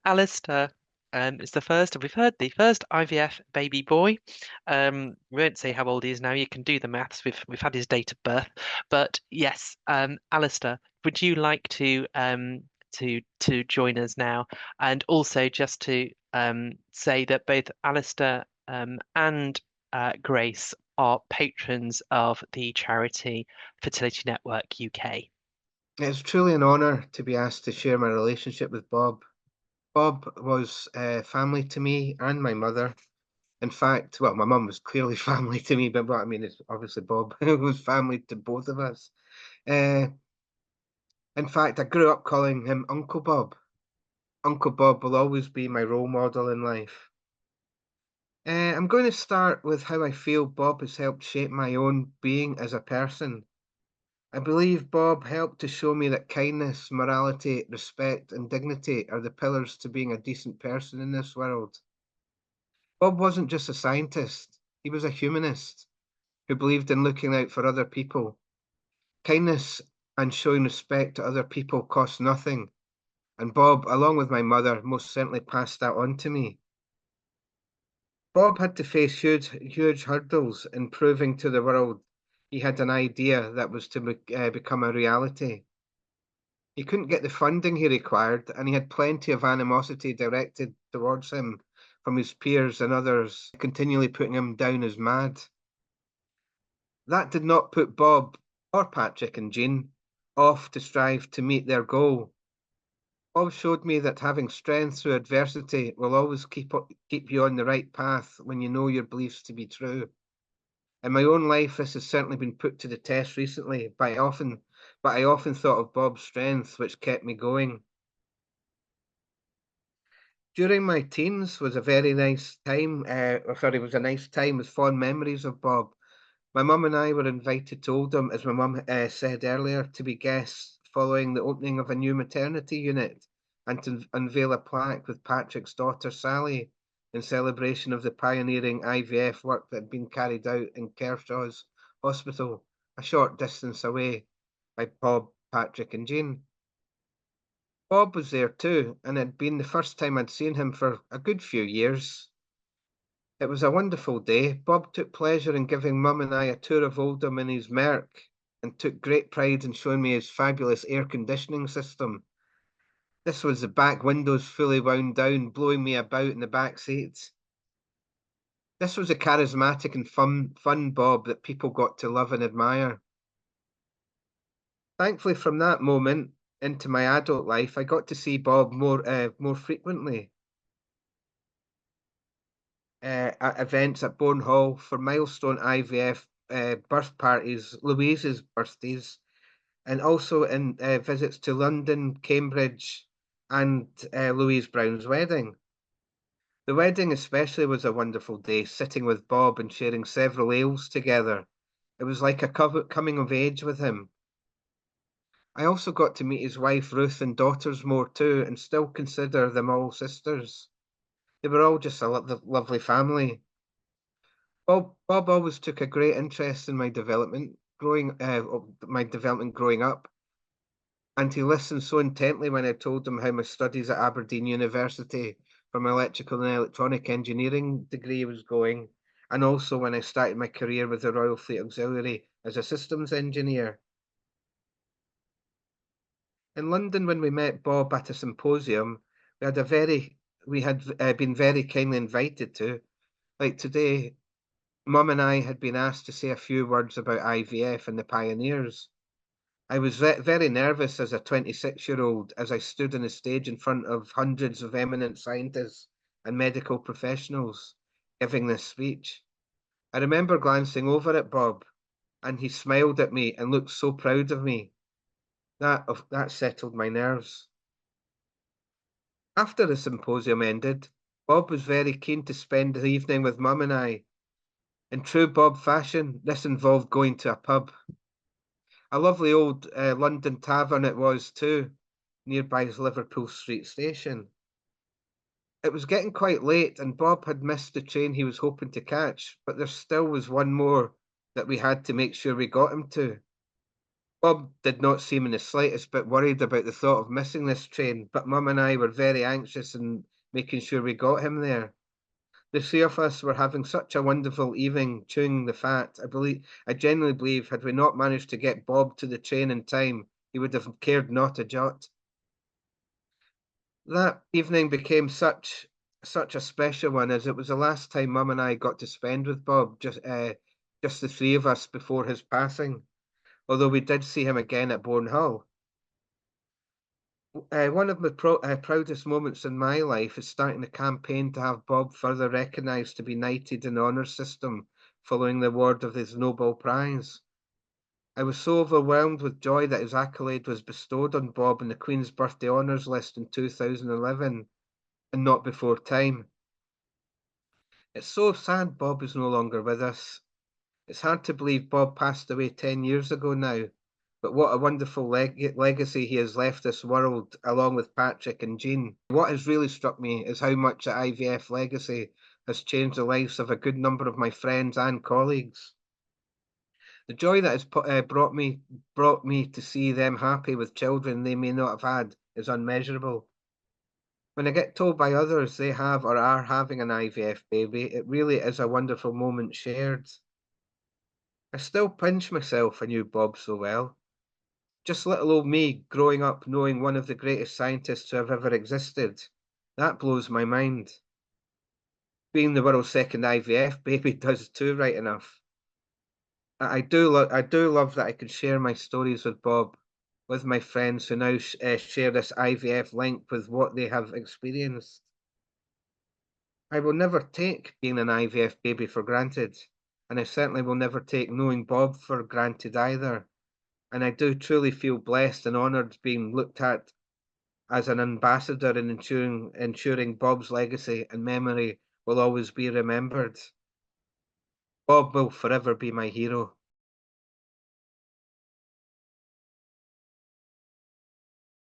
Alistair is the first, we've heard the first IVF baby boy. We won't say how old he is now. You can do the maths. We've had his date of birth. But yes, Alistair, would you like to join us now? And also just to say that both Alistair and Grace are patrons of the charity Fertility Network UK. It's truly an honour to be asked to share my relationship with Bob. Bob was family to me and my mother. In fact, well, my mum was clearly family to me, but what I mean is obviously Bob was family to both of us. Uh, in fact, I grew up calling him Uncle Bob. Uncle Bob will always be my role model in life. I'm going to start with how I feel Bob has helped shape my own being as a person. I believe Bob helped to show me that kindness, morality, respect, and dignity are the pillars to being a decent person in this world. Bob wasn't just a scientist, he was a humanist who believed in looking out for other people. Kindness and showing respect to other people cost nothing, and Bob, along with my mother, most certainly passed that on to me. Bob had to face huge hurdles in proving to the world he had an idea that was to become a reality. He couldn't get the funding he required, and he had plenty of animosity directed towards him from his peers and others, continually putting him down as mad. That did not put Bob or Patrick and Jean off to strive to meet their goal. Bob showed me that having strength through adversity will always keep you on the right path when you know your beliefs to be true. In my own life, this has certainly been put to the test recently, but I often thought of Bob's strength, which kept me going. During my teens was a very nice time. Was a nice time with fond memories of Bob. My mum and I were invited to Oldham, as my mum said earlier, to be guests following the opening of a new maternity unit and to unveil a plaque with Patrick's daughter Sally in celebration of the pioneering IVF work that had been carried out in Kershaw's Hospital, a short distance away, by Bob, Patrick, and Jean. Bob was there too, and it had been the first time I'd seen him for a good few years. It was a wonderful day. Bob took pleasure in giving Mum and I a tour of Oldham in his Merc and took great pride in showing me his fabulous air conditioning system. This was the back windows fully wound down, blowing me about in the back seats. This was a charismatic and fun Bob that people got to love and admire. Thankfully, from that moment into my adult life, I got to see Bob more frequently. At events at Bourne Hall for milestone IVF birth parties, Louise's birthdays, and also in visits to London, Cambridge, and Louise Brown's wedding. The wedding especially was a wonderful day, sitting with Bob and sharing several ales together. It was like a coming of age with him. I also got to meet his wife Ruth and daughters more too, and still consider them all sisters. They were all just a lovely family. Bob always took a great interest in my development growing up, and he listened so intently when I told him how my studies at Aberdeen University for my electrical and electronic engineering degree was going, and also when I started my career with the Royal Fleet Auxiliary as a systems engineer. In London, when we met Bob at a symposium, we had been very kindly invited to. Like today, Mum and I had been asked to say a few words about IVF and the pioneers. I was very nervous as a 26-year-old as I stood on the stage in front of hundreds of eminent scientists and medical professionals giving this speech. I remember glancing over at Bob, and he smiled at me and looked so proud of me. That settled my nerves. After the symposium ended, Bob was very keen to spend the evening with Mum and I. In true Bob fashion, this involved going to a pub. A lovely old London tavern it was too, nearby his Liverpool Street station. It was getting quite late, and Bob had missed the train he was hoping to catch, but there still was one more that we had to make sure we got him to. Bob did not seem in the slightest bit worried about the thought of missing this train, but Mum and I were very anxious in making sure we got him there. The three of us were having such a wonderful evening chewing the fat. I genuinely believe, had we not managed to get Bob to the train in time, he would have cared not a jot. That evening became such a special one, as it was the last time Mum and I got to spend with Bob, just the three of us before his passing. Although we did see him again at Bourne. One of my proudest moments in my life is starting the campaign to have Bob further recognised to be knighted in the honours system following the award of his Nobel Prize. I was so overwhelmed with joy that his accolade was bestowed on Bob in the Queen's Birthday Honours list in 2011, and not before time. It's so sad Bob is no longer with us. It's hard to believe Bob passed away 10 years ago now, but what a wonderful legacy he has left this world, along with Patrick and Jean. What has really struck me is how much the IVF legacy has changed the lives of a good number of my friends and colleagues. The joy that has brought me to see them happy with children they may not have had is unmeasurable. When I get told by others they have or are having an IVF baby, it really is a wonderful moment shared. I still pinch myself I knew Bob so well. Just little old me growing up knowing one of the greatest scientists to have ever existed. That blows my mind. Being the world's second IVF baby does too, right enough. I do love that I can share my stories with Bob, with my friends who now share this IVF link with what they have experienced. I will never take being an IVF baby for granted, and I certainly will never take knowing Bob for granted either. And I do truly feel blessed and honoured being looked at as an ambassador in ensuring Bob's legacy and memory will always be remembered. Bob will forever be my hero.